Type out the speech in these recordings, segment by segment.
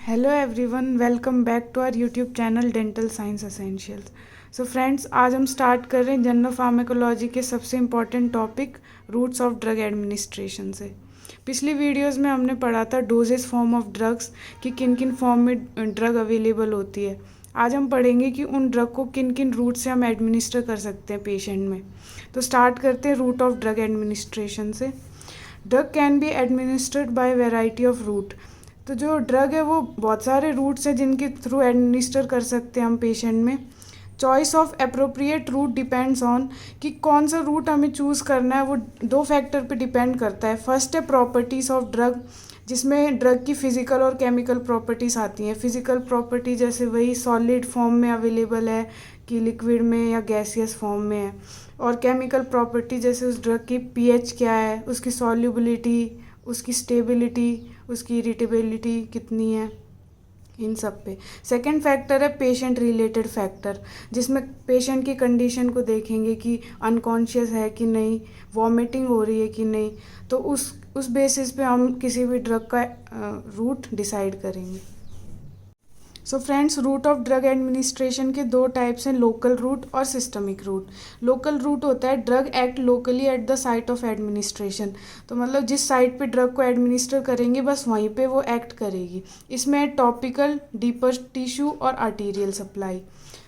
Hello everyone, welcome back to our YouTube channel dental science essentials. So friends, आज हम start कर रहे हैं जनरल फार्माकोलॉजी के सबसे important topic routes of drug administration से। पिछली वीडियोस में हमने पढ़ा था डोजेस फॉर्म ऑफ ड्रग्स कि किन किन फॉर्म में ड्रग अवेलेबल होती है। आज हम पढ़ेंगे कि उन ड्रग को किन किन रूट से हम एडमिनिस्टर कर सकते हैं पेशेंट में। तो स्टार्ट करते हैं रूट ऑफ ड्रग एडमिनिस्ट्रेशन से। Drug can be administered by variety of route. तो जो ड्रग है वो बहुत सारे रूट्स हैं जिनके थ्रू एडमिनिस्टर कर सकते हैं हम पेशेंट में। Choice of appropriate route depends on कि कौन सा रूट हमें चूज़ करना है, वो दो फैक्टर पे डिपेंड करता है। फर्स्ट है प्रॉपर्टीज़ ऑफ ड्रग, जिसमें ड्रग की फिजिकल और केमिकल प्रॉपर्टीज़ आती हैं। फिजिकल प्रॉपर्टी जैसे वही सॉलिड फॉर्म में अवेलेबल है कि लिक्विड में या गैसियस फॉर्म में है, और केमिकल प्रॉपर्टी जैसे उस ड्रग की पीएच क्या है, उसकी सॉल्युबिलिटी, उसकी स्टेबिलिटी, उसकी इरिटेबिलिटी कितनी है, इन सब पे। सेकंड फैक्टर है पेशेंट रिलेटेड फैक्टर, जिसमें पेशेंट की कंडीशन को देखेंगे कि अनकॉन्शियस है कि नहीं, वॉमिटिंग हो रही है कि नहीं। तो उस बेसिस पे हम किसी भी ड्रग का रूट डिसाइड करेंगे। So friends, route of drug administration के दो टाइप्स हैं, लोकल रूट और सिस्टमिक रूट। लोकल रूट होता है drug act locally at the site of administration. तो मतलब जिस साइट पे ड्रग को एडमिनिस्टर करेंगे बस वहीं पे वो एक्ट करेगी। इसमें है टॉपिकल, डीपर टिश्यू और आर्टीरियल सप्लाई।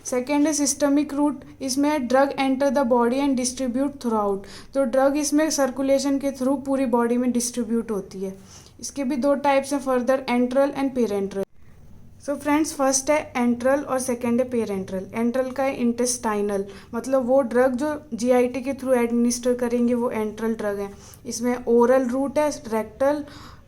सेकेंड है सिस्टमिक रूट। इसमें है drug enter the body and distribute through out. तो ड्रग इसमें सर्कुलेशन के थ्रू पूरी बॉडी में डिस्ट्रीब्यूट होती है। इसके भी दो टाइप्स हैं further, enteral and parenteral. So friends, first है एंट्रल और सेकेंड है पेरेंट्रल। एंट्रल का है इंटेस्टाइनल, मतलब वो ड्रग जो जीआईटी के थ्रू एडमिनिस्टर करेंगे वो एंट्रल ड्रग है। इसमें ओरल रूट है, रेक्टल,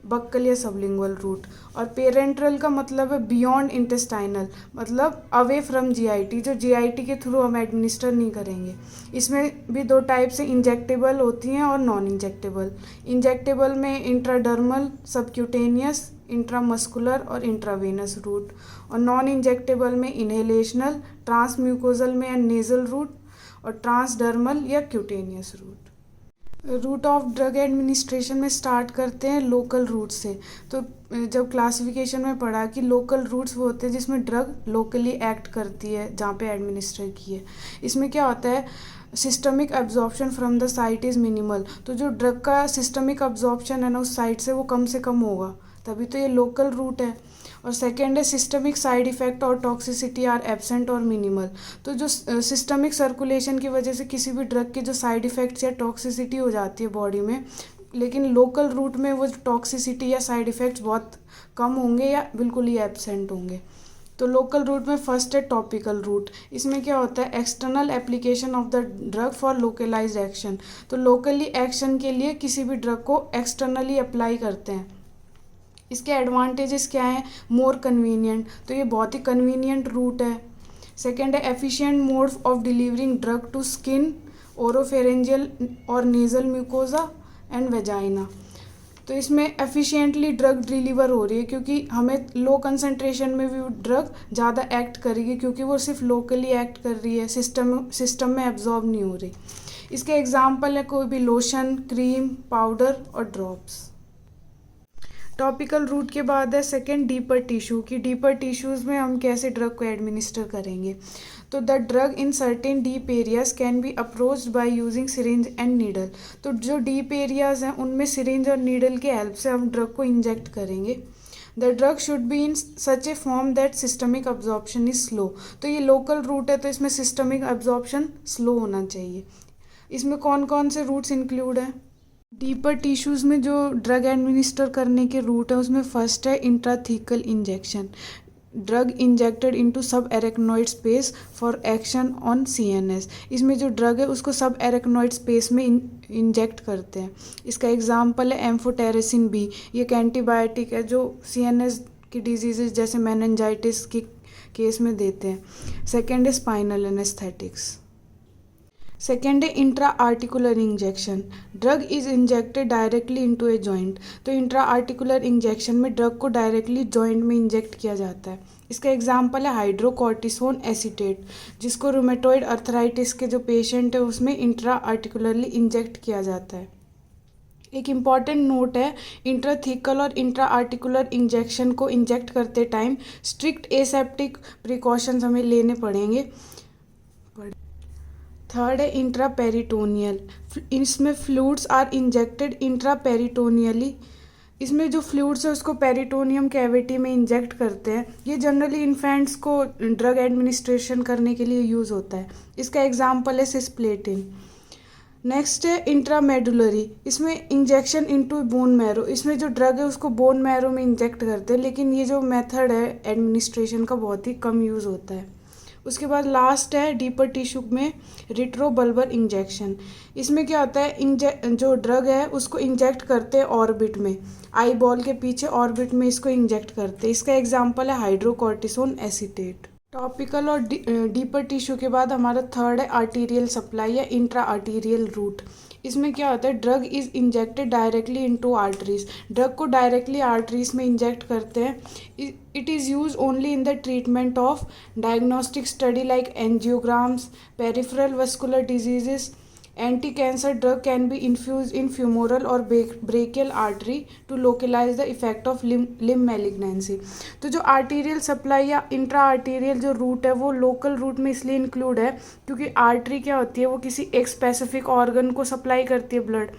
बक्कल या सबलिंगुअल रूट। और पेरेंट्रल का मतलब है बियॉन्ड इंटेस्टाइनल, मतलब अवे फ्रॉम जीआईटी, जो जीआईटी के थ्रू हम एडमिनिस्टर नहीं करेंगे। इसमें भी दो टाइप से इंजेक्टेबल होती हैं और नॉन इंजेक्टेबल। इंजेक्टेबल में इंट्राडर्मल, सबक्यूटेनियस, इंट्रामस्कुलर और इंट्रावेनस रूट। और नॉन इंजेक्टेबल में इनहेलेशनल, ट्रांसम्यूकोजल में नेजल रूट और ट्रांसडर्मल या cutaneous route. Route of drug administration में स्टार्ट करते हैं लोकल रूट से। तो जब क्लासिफिकेशन में पढ़ा कि लोकल रूट्स वो होते हैं जिसमें ड्रग लोकली एक्ट करती है जहाँ पे एडमिनिस्टर की है। इसमें क्या होता है, systemic absorption from the site is minimal. तो जो ड्रग का सिस्टमिक एब्जॉर्प्शन है ना उस साइट से वो कम से कम होगा, तभी तो ये लोकल रूट है। और सेकेंड है सिस्टमिक साइड इफ़ेक्ट और टॉक्सिसिटी आर एब्सेंट और मिनिमल। तो जो सिस्टमिक सर्कुलेशन की वजह से किसी भी ड्रग के जो साइड इफ़ेक्ट्स या टॉक्सिसिटी हो जाती है बॉडी में, लेकिन लोकल रूट में वो टॉक्सिसिटी या साइड इफ़ेक्ट्स बहुत कम होंगे या बिल्कुल ही एब्सेंट होंगे। तो लोकल रूट में फर्स्ट है टॉपिकल रूट। इसमें क्या होता है, external application of the drug for localized action. तो लोकली एक्शन के लिए किसी भी ड्रग को एक्सटर्नली अप्लाई करते हैं। इसके एडवांटेजेस क्या हैं, मोर कन्वीनियंट, तो ये बहुत ही कन्वीनियंट रूट है। सेकेंड है efficient mode of delivering drug to skin, oropharyngeal और नेजल म्यूकोजा एंड वेजाइना। तो इसमें एफिशिएंटली ड्रग डिलीवर हो रही है क्योंकि हमें लो कंसंट्रेशन में भी ड्रग ज़्यादा एक्ट करेगी, क्योंकि वो सिर्फ लोकली एक्ट कर रही है, सिस्टम में एब्जॉर्ब नहीं हो रही। इसके एग्जाम्पल है कोई भी लोशन, क्रीम, पाउडर और ड्रॉप्स। टॉपिकल रूट के बाद है सेकेंड डीपर टिश्यू, की डीपर टिश्यूज़ में हम कैसे ड्रग को एडमिनिस्टर करेंगे। तो the drug in certain deep areas can be approached by using syringe and needle. तो जो डीप एरियाज हैं उनमें सिरिंज और नीडल के हेल्प से हम ड्रग को इंजेक्ट करेंगे। The drug should be in such A form that systemic absorption is slow. तो ये लोकल रूट है तो इसमें सिस्टमिक अब्जॉर्प्शन स्लो होना चाहिए। इसमें कौन कौन से रूट्स इंक्लूड हैं, डीपर टिश्यूज़ में जो ड्रग एडमिनिस्टर करने के रूट है उसमें फर्स्ट है intrathecal injection. Drug injected into सब arachnoid space for action on CNS. इसमें जो ड्रग है उसको सब एरेक्नोइड स्पेस में इंजेक्ट करते हैं। इसका एग्जांपल है एम्फोटेरेसिन बी, ये एक एंटीबायोटिक है जो सीएनएस की डिजीजेज जैसे मेनिंजाइटिस के केस में देते हैं। सेकेंड है स्पाइनल एनेस्थेटिक्स। सेकेंड है intra articular injection. Drug is injected directly into a joint. तो इंट्रा आर्टिकुलर इंजेक्शन में ड्रग को डायरेक्टली जॉइंट में इंजेक्ट किया जाता है। इसका एग्जांपल है हाइड्रोकॉर्टिसोन एसीटेट, जिसको रूमेटॉइड अर्थराइटिस के जो पेशेंट है उसमें इंट्रा आर्टिकुलरली इंजेक्ट किया जाता है। एक इम्पॉर्टेंट नोट है, इंट्राथीकल और इंट्रा आर्टिकुलर इंजेक्शन को इंजेक्ट करते टाइम स्ट्रिक्ट एसेप्टिक प्रिकॉशंस हमें लेने पड़ेंगे। थर्ड है इंट्रा पेरिटोनियल, इसमें फ्लूइड्स आर इंजेक्टेड इंट्रा पेरिटोनियली। इसमें जो फ्लूइड्स है उसको पेरिटोनियम कैविटी में इंजेक्ट करते हैं। ये जनरली इन्फेंट्स को ड्रग एडमिनिस्ट्रेशन करने के लिए यूज़ होता है। इसका एग्जाम्पल है सिस्प्लेटिन। नेक्स्ट है इंट्रामेडुलरी, इसमें इंजेक्शन इनटू बोन मैरो, इसमें जो ड्रग है उसको बोन मैरो में इंजेक्ट करते हैं, लेकिन ये जो मेथड है एडमिनिस्ट्रेशन का बहुत ही कम यूज़ होता है। उसके बाद लास्ट है डीपर टिश्यू में रिट्रोबल्बर इंजेक्शन। इसमें क्या होता है, जो ड्रग है उसको इंजेक्ट करते हैं ऑर्बिट में, आई बॉल के पीछे ऑर्बिट में इसको इंजेक्ट करते हैं। इसका एग्जाम्पल है हाइड्रोकॉर्टिसोन एसीटेट। टॉपिकल और डीपर टिश्यू के बाद हमारा थर्ड है आर्टीरियल सप्लाई या इंट्रा आर्टीरियल रूट। इसमें क्या होता है, drug is injected directly into arteries, drug को डायरेक्टली आर्टरीज में इंजेक्ट करते हैं। It is use only in the treatment of diagnostic study like angiograms, peripheral vascular diseases. Anti cancer drug can be infuse in femoral और brachial artery to localise the effect of limb malignancy. तो जो arterial supply या intra arterial जो root है वो local route में इसलिए include है क्योंकि आर्टरी क्या होती है, वो किसी एक स्पेसिफिक ऑर्गन को सप्लाई करती है ब्लड।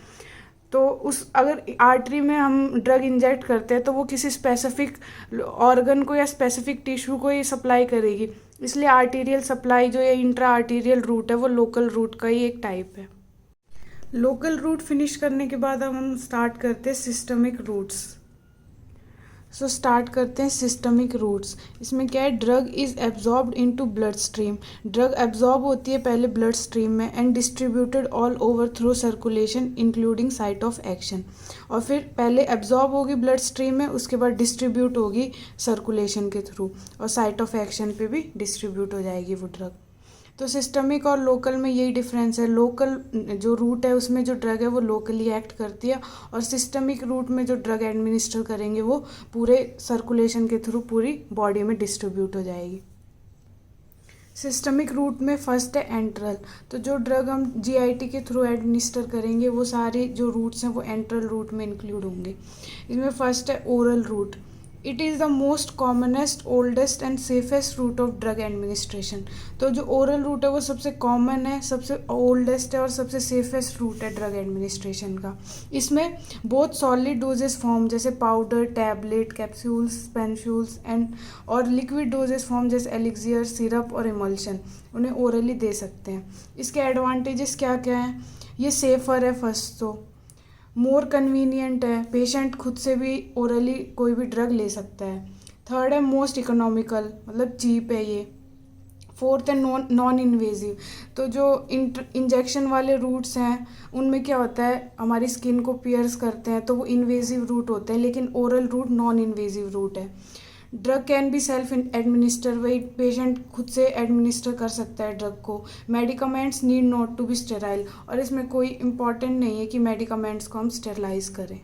तो उस अगर आर्टरी में हम ड्रग इंजेक्ट करते हैं तो वो किसी स्पेसिफिक ऑर्गन को या स्पेसिफिक टिश्यू को ही सप्लाई करेगी, इसलिए आर्टीरियल सप्लाई जो ये इंट्रा आर्टीरियल रूट है वो लोकल रूट का ही एक टाइप है। लोकल रूट फिनिश करने के बाद अब हम स्टार्ट करते हैं सिस्टमिक रूट्स। स्टार्ट करते हैं सिस्टमिक रूट्स। इसमें क्या है, drug is absorbed into blood stream, drug absorb होती है पहले ब्लड स्ट्रीम में and distributed all over through circulation including site of action. और फिर पहले एब्जॉर्ब होगी ब्लड स्ट्रीम में, उसके बाद डिस्ट्रीब्यूट होगी सर्कुलेशन के थ्रू और साइट ऑफ एक्शन पे भी डिस्ट्रीब्यूट हो जाएगी वो ड्रग। तो सिस्टमिक और लोकल में यही डिफरेंस है, लोकल जो रूट है उसमें जो ड्रग है वो लोकली एक्ट करती है और सिस्टमिक रूट में जो ड्रग एडमिनिस्टर करेंगे वो पूरे सर्कुलेशन के थ्रू पूरी बॉडी में डिस्ट्रीब्यूट हो जाएगी। सिस्टमिक रूट में फर्स्ट है एंट्रल, तो जो ड्रग हम जीआईटी के थ्रू एडमिनिस्टर करेंगे वो सारे जो रूट्स हैं वो एंट्रल रूट में इंक्लूड होंगे। इसमें फर्स्ट है oral route. It is the most commonest, oldest and safest route of drug administration. तो जो ओरल रूट है वो सबसे कॉमन है, सबसे ओल्डेस्ट है और सबसे सेफेस्ट रूट है ड्रग एडमिनिस्ट्रेशन का। इसमें बहुत सॉलिड डोजेस फॉर्म जैसे पाउडर, टैबलेट, कैप्सूल्स, पेंशूल्स एंड और लिक्विड डोजेस फॉर्म जैसे एलिक्सियर, सिरप और इमल्शन उन्हें ओरली दे सकते हैं। इसके एडवांटेजेस क्या क्या हैं, ये सेफ़र है फर्स्ट, तो मोर कन्वीनियंट है, पेशेंट खुद से भी ओरली कोई भी ड्रग ले सकता है। थर्ड है मोस्ट इकोनॉमिकल, मतलब चीप है ये। फोर्थ है नॉन इन्वेजिव, तो जो इंजेक्शन वाले रूट्स हैं उनमें क्या होता है, हमारी स्किन को पियर्स करते हैं तो वो इन्वेजिव रूट होते हैं, लेकिन oral route non invasive route है। Drug can be self administer, वही पेशेंट खुद से एडमिनिस्टर कर सकता है ड्रग को। Medicaments need not to be sterile, और इसमें कोई इम्पॉर्टेंट नहीं है कि मेडिकामेंट्स को हम स्टेरलाइज करें।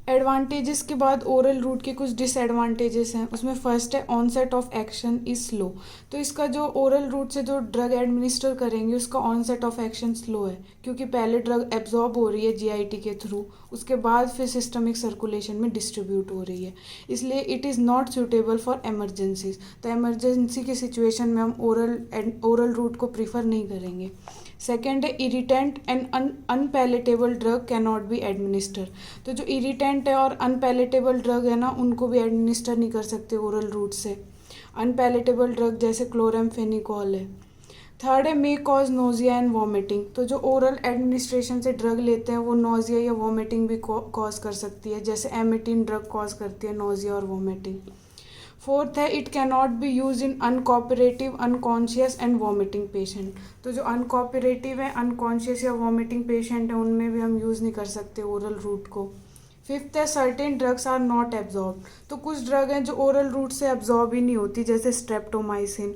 एडवांटेजेस के बाद ओरल रूट के कुछ डिसएडवांटेजेस हैं। उसमें फर्स्ट है onset of action is slow, तो इसका जो ओरल रूट से जो ड्रग एडमिनिस्टर करेंगे उसका ऑनसेट ऑफ एक्शन स्लो है, क्योंकि पहले ड्रग एब्जॉर्ब हो रही है जीआईटी के थ्रू, उसके बाद फिर सिस्टमिक सर्कुलेशन में डिस्ट्रीब्यूट हो रही है, इसलिए it is not suitable for emergencies. तो एमरजेंसी के सिचुएशन में हम ओरल रूट को प्रीफर नहीं करेंगे। सेकेंड है irritant and unpalatable drug can not be administer, तो जो इरिटेंट है और अनपैलेटेबल ड्रग है ना उनको भी एडमिनिस्टर नहीं कर सकते ओरल रूट से। अनपैलेटेबल ड्रग जैसे क्लोरामफेनिकोल है। थर्ड है may cause nausea and vomiting, तो जो ओरल एडमिनिस्ट्रेशन से ड्रग लेते हैं वो नोजिया या वॉमिटिंग भी कॉज कर सकती है, जैसे एमेटिन ड्रग कॉज करती है नोजिया और वॉमिटिंग। फोर्थ है it can not B use in uncooperative, unconscious and vomiting patient, तो जो अनकोऑपरेटिव है, अनकॉन्शियस या वॉमिटिंग पेशेंट है उनमें भी हम यूज़ नहीं कर सकते ओरल रूट को। फिफ्थ है certain drugs are not absorb, तो कुछ ड्रग हैं जो ओरल रूट से एब्जॉर्ब ही नहीं होती, जैसे स्ट्रेप्टोमाइसिन।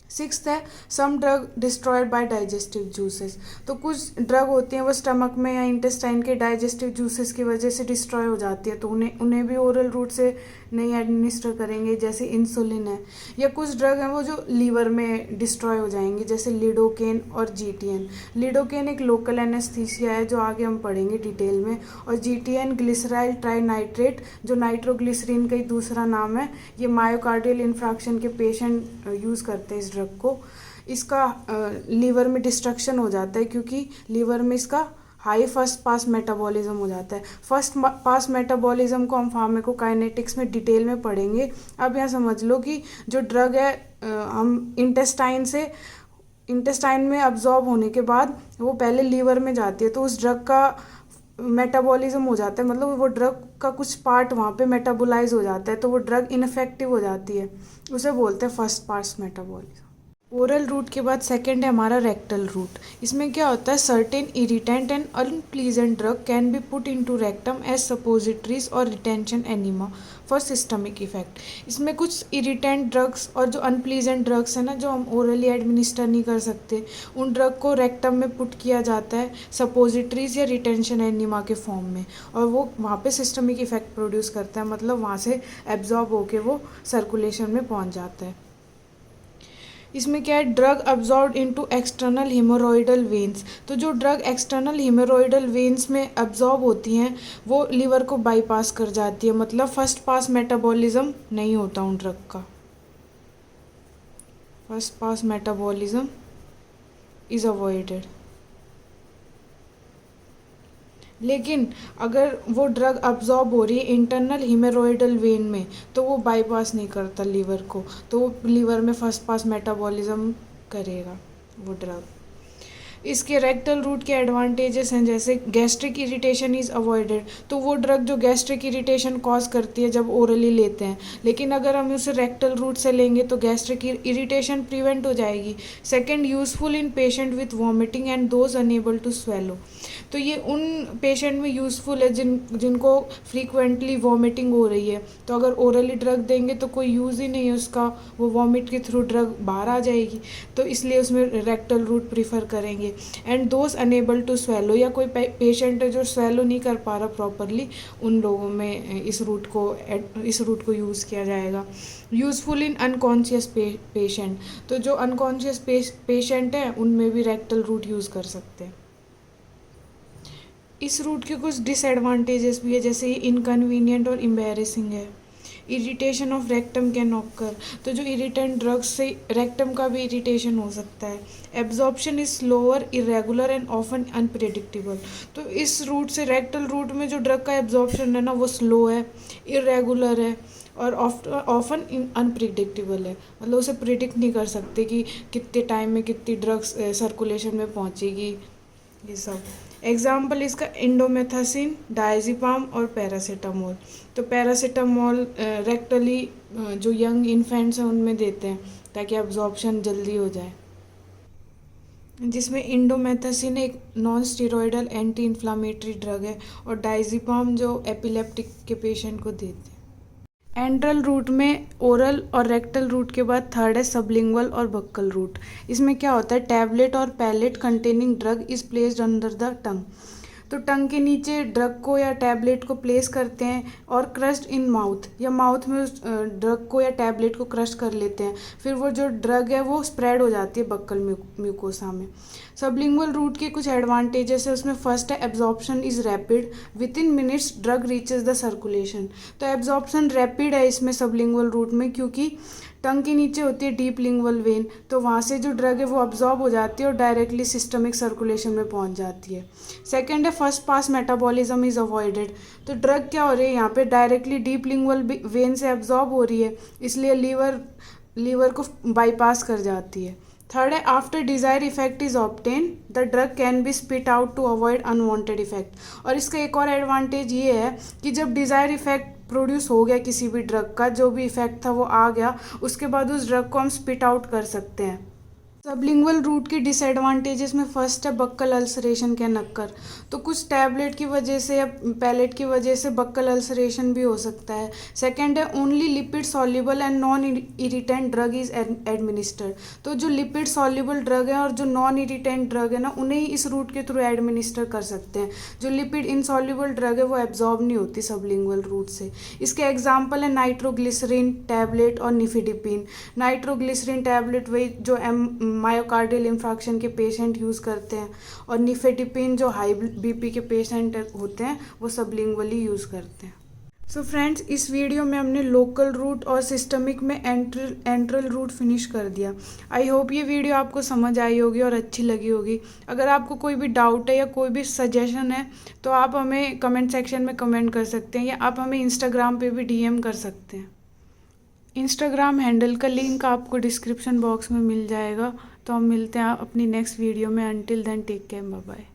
सिक्स्थ है some drug destroyed by digestive juices. तो कुछ ड्रग होती हैं वो स्टमक में या इंटेस्टाइन के डाइजेस्टिव जूसेस की वजह से डिस्ट्रॉय हो जाती है, तो उन्हें भी ओरल रूट से नहीं एडमिनिस्टर करेंगे, जैसे इंसुलिन है। या कुछ ड्रग हैं वो जो लीवर में डिस्ट्रॉय हो जाएंगे, जैसे लिडोकेन और जीटीएन। लिडोकेन एक लोकल एनेस्थीसिया है जो आगे हम पढ़ेंगे डिटेल में, और जीटीएन ग्लिसराइल ट्राइनाइट्रेट जो नाइट्रोग्लिसरीन का ही दूसरा नाम है। ये मायोकार्डियल इन्फ्राक्शन के पेशेंट यूज़ करते हैं इस ड्रग को। इसका लीवर में डिस्ट्रक्शन हो जाता है क्योंकि लीवर में इसका हाई फर्स्ट पास मेटाबॉलिज्म हो जाता है। फर्स्ट पास मेटाबॉलिज्म को हम फार्माकोकाइनेटिक्स में डिटेल में पढ़ेंगे। अब यहाँ समझ लो कि जो ड्रग है हम इंटेस्टाइन में अब्जॉर्ब होने के बाद वो पहले लीवर में जाती है, तो उस ड्रग का मेटाबॉलिज्म हो जाता है, मतलब वो ड्रग का कुछ पार्ट वहाँ पे मेटाबोलाइज हो जाता है, तो वो ड्रग इनफेक्टिव हो जाती है, उसे बोलते हैं first pass metabolism. Oral route के बाद सेकंड है हमारा रेक्टल रूट। इसमें क्या होता है, certain irritant and unpleasant drug can be put into rectum as suppositories और retention enema for systemic effect. इसमें कुछ इरिटेंट ड्रग्स और जो अनप्लीजेंट ड्रग्स है ना, जो हम ओरली एडमिनिस्टर नहीं कर सकते, उन ड्रग को रेक्टम में पुट किया जाता है सपोजिटरीज या रिटेंशन एनिमा के फॉर्म में, और वो वहाँ पे सिस्टमिक इफेक्ट प्रोड्यूस करता है, मतलब वहाँ से एब्जॉर्ब होके वो सर्कुलेशन में पहुँच जाता है। इसमें क्या है, drug absorb into external haemorrhoidal veins. तो जो ड्रग एक्सटर्नल हिमोरॉइडल वेन्स में अब्जॉर्ब होती हैं वो लीवर को बाईपास कर जाती है, मतलब फर्स्ट पास मेटाबॉलिज्म नहीं होता उन ड्रग का। First pass metabolism is avoided. लेकिन अगर वो ड्रग अब्जॉर्ब हो रही है इंटरनल हिमेरोइडल वेन में, तो वो बाईपास नहीं करता लीवर को, तो वो लीवर में फर्स्ट पास मेटाबॉलिज्म करेगा वो ड्रग। इसके रेक्टल रूट के एडवांटेजेस हैं, जैसे गैस्ट्रिक इरिटेशन इज़ अवॉइडेड। तो वो ड्रग जो गैस्ट्रिक इरिटेशन कॉज करती है जब ओरली लेते हैं, लेकिन अगर हम उसे रेक्टल रूट से लेंगे तो गैस्ट्रिक इरिटेशन प्रिवेंट हो जाएगी। Second, useful in patient with vomiting and those unable to swallow. तो ये उन पेशेंट में यूज़फुल है जिनको फ्रीक्वेंटली वॉमिटिंग हो रही है, तो अगर ओरली ड्रग देंगे तो कोई यूज़ ही नहीं है उसका, वो वॉमिट के थ्रू ड्रग बाहर आ जाएगी, तो इसलिए उसमें रेक्टल रूट प्रीफर करेंगे। And those unable to swallow, या कोई पेशेंट है जो स्वेलो नहीं कर पा रहा प्रॉपरली, उन लोगों में इस रूट को यूज़ किया जाएगा। यूज़फुल इन अनकॉन्शियस पेशेंट, तो जो अनकॉन्शियस पेशेंट है उनमें भी रेक्टल रूट यूज़ कर सकते हैं। इस रूट के कुछ डिसएडवांटेजेस भी है, जैसे ये इनकन्वीनियंट और एम्बैरेसिंग है। Irritation of rectum can occur, तो जो इरिटेंट ड्रग्स से रेक्टम का भी इरिटेशन हो सकता है। Absorption is slower, irregular and often unpredictable, तो इस रूट से रेक्टल रूट में जो ड्रग का एब्जॉर्प्शन है ना वो स्लो है, इरेगुलर है और ऑफन अनप्रिडिक्टेबल है, मतलब उसे प्रिडिक्ट नहीं कर सकते कि कितने टाइम में कितनी ड्रग्स सर्कुलेशन में पहुंचेगी, ये सब। एग्जाम्पल इसका इंडोमेथासिन, डायजिपाम और पैरासीटामोल। तो पैरासीटामोल रेक्टली जो यंग इन्फेंट्स हैं उनमें देते हैं ताकि एब्जॉर्प्शन जल्दी हो जाए। जिसमें इंडोमेथासिन एक non steroidal anti inflammatory drug है, और डायजिपाम जो एपिलेप्टिक के पेशेंट को देते हैं। एंट्रल रूट में ओरल और रेक्टल रूट के बाद थर्ड है सबलिंगुअल और बक्कल रूट। इसमें क्या होता है, टैबलेट और pellet containing drug is placed under the tongue. तो टंग के नीचे ड्रग को या टैबलेट को प्लेस करते हैं और क्रश्ड इन माउथ, या माउथ में उस ड्रग को या टैबलेट को क्रश कर लेते हैं, फिर वो जो ड्रग है वो स्प्रेड हो जाती है बक्कल म्यूकोसा में। सबलिंगुअल रूट के कुछ एडवांटेजेस है, उसमें फर्स्ट है absorption is rapid, with in minutes drug reaches the circulation. तो एब्जॉर्प्शन रैपिड है इसमें सबलिंगुअल रूट में, क्योंकि टंग के नीचे होती है डीप लिंगुअल वेन, तो वहाँ से जो ड्रग है वो अब्जॉर्ब हो जाती है और डायरेक्टली सिस्टमिक सर्कुलेशन में पहुँच जाती है। सेकेंड है first pass metabolism is avoided. तो ड्रग क्या हो रही है यहाँ पे, डायरेक्टली डीप लिंगुअल वेन से अब्जॉर्ब हो रही है, इसलिए लीवर को बाईपास कर जाती है। थर्ड है after desire effect is obtain the drug can be spit out to avoid unwanted effect. और इसका एक और एडवांटेज ये है कि जब डिजायर इफेक्ट प्रोड्यूस हो गया किसी भी ड्रग का, जो भी इफेक्ट था वो आ गया, उसके बाद उस ड्रग को हम स्पिट आउट कर सकते हैं। सबलिंगुअल रूट की डिसएडवांटेजेस में फर्स्ट है बक्कल अल्सरेशन कैन अक्कर। तो कुछ टैबलेट की वजह से या पैलेट की वजह से बक्कल अल्सरेशन भी हो सकता है। सेकंड है only lipid soluble and non irritant drug is administered. तो जो लिपिड सॉल्युबल ड्रग है और जो नॉन इरिटेंट ड्रग है ना, उन्हें ही इस रूट के थ्रू एडमिनिस्टर कर सकते हैं। जो लिपिड इनसॉल्युबल ड्रग है वो एब्जॉर्ब नहीं होती सबलिंगुअल रूट से। इसके एग्जाम्पल है नाइट्रोग्लिसरीन टैबलेट और निफिडिपिन। नाइट्रोग्लिसरीन टैबलेट वही जो मायोकार्डियल इंफ्रैक्शन के पेशेंट यूज़ करते हैं, और निफेटिपिन जो हाई बीपी के पेशेंट होते हैं वो सबलिंगुअली यूज़ करते हैं। सो फ्रेंड्स, इस वीडियो में हमने लोकल रूट और सिस्टमिक में एंट्रल रूट फिनिश कर दिया। आई होप ये वीडियो आपको समझ आई होगी और अच्छी लगी होगी। अगर आपको कोई भी डाउट है या कोई भी सजेशन है तो आप हमें कमेंट सेक्शन में कमेंट कर सकते हैं, या आप हमें इंस्टाग्राम पे भी डीएम कर सकते हैं। इंस्टाग्राम हैंडल का लिंक आपको डिस्क्रिप्शन बॉक्स में मिल जाएगा। तो हम मिलते हैं अपनी नेक्स्ट वीडियो में। Until then take care, bye bye.